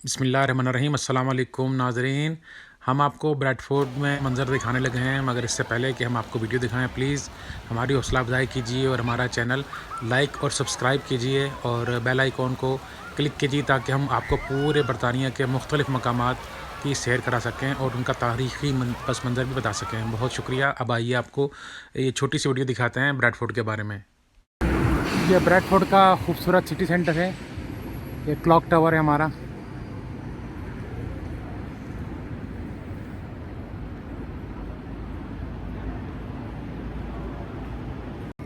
बिस्मिल्लाहिर्रहमानिर्रहीम। अस्सलाम वालेकुम नाज़रीन, हम आपको ब्रैडफोर्ड में मंज़र दिखाने लगे हैं, मगर इससे पहले कि हम आपको वीडियो दिखाएं, प्लीज़ हमारी हौसला अफजाई कीजिए और हमारा चैनल लाइक और सब्सक्राइब कीजिए और बेल आइकॉन को क्लिक कीजिए ताकि हम आपको पूरे बरतानिया के मुख्तलिफ़ मकामात की सैर करा सकें और उनका तारीख़ी पस मंज़र भी बता सकें। बहुत शुक्रिया। अब आइए आपको ये छोटी सी वीडियो दिखाते हैं ब्रैडफोर्ड के बारे में। ये ब्रैडफोर्ड का खूबसूरत सिटी सेंटर है। ये क्लॉक टावर है हमारा।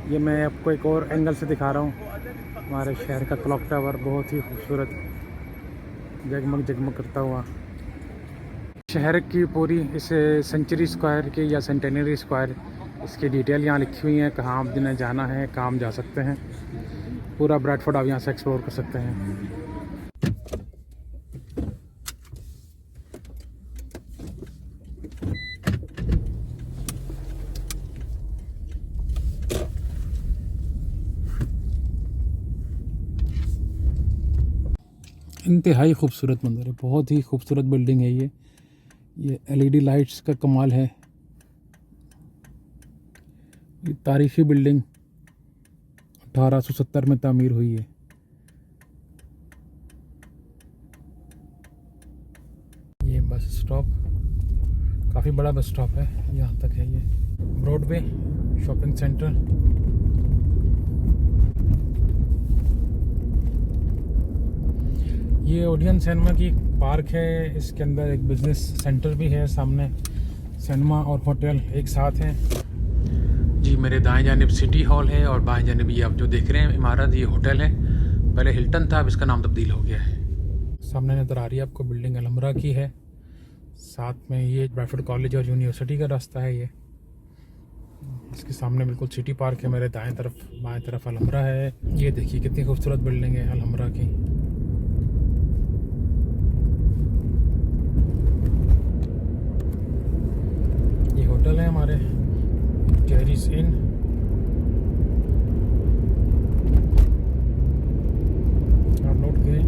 ये मैं आपको एक और एंगल से दिखा रहा हूँ हमारे शहर का क्लॉक टावर, बहुत ही खूबसूरत जगमग जगमग करता हुआ। शहर की पूरी इस सेंचुरी स्क्वायर की या सेंटेनरी स्क्वायर, इसकी डिटेल यहाँ लिखी हुई है, कहाँ आप जिन्हें जाना है, कहाँ हम जा सकते हैं। पूरा ब्रैडफोर्ड आप यहाँ से एक्सप्लोर कर सकते हैं। इंतहाई खूबसूरत मंज़र है, बहुत ही खूबसूरत बिल्डिंग है ये एलईडी लाइट्स का कमाल है। ये तारीख़ी बिल्डिंग 1870 में तामीर हुई है। ये बस स्टॉप काफ़ी बड़ा बस स्टॉप है, यहाँ तक है। ये ब्रॉडवे शॉपिंग सेंटर। ये ओडियन सिनेमा की पार्क है, इसके अंदर एक बिज़नेस सेंटर भी है। सामने सिनेमा और होटल एक साथ हैं। जी, मेरे दाएं जानिब सिटी हॉल है और बाएं जानिब ये आप जो देख रहे हैं इमारत, ये होटल है। पहले हिल्टन था, अब इसका नाम तब्दील हो गया है। सामने नज़र आ रही है आपको बिल्डिंग अलहमरा की है। साथ में ये ब्रैडफोर्ड कॉलेज और यूनिवर्सिटी का रास्ता है। ये इसके सामने बिल्कुल सिटी पार्क है। मेरे दाएं तरफ बाएं तरफ अलहमरा है। ये देखिए कितनी खूबसूरत बिल्डिंग है अलहमरा की। ये होटल है हमारे जेरीज इन। आप नोट करें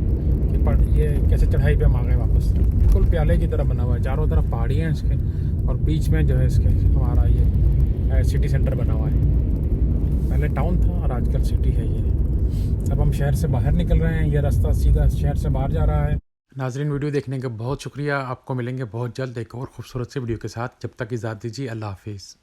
कि ये कैसे चढ़ाई पे हम आ गए वापस। बिल्कुल प्याले की तरह बना हुआ है, चारों तरफ पहाड़ी हैं इसके और बीच में जो है इसके हमारा ये सिटी सेंटर बना हुआ है। पहले टाउन था और आजकल सिटी है ये। अब हम शहर से बाहर निकल रहे हैं, ये रास्ता सीधा शहर से बाहर जा रहा है। नाज़रीन, वीडियो देखने का बहुत शुक्रिया। आपको मिलेंगे बहुत जल्द एक और खूबसूरत सी वीडियो के साथ। जब तक इजाज़त दीजिए, अल्लाह हाफिज़।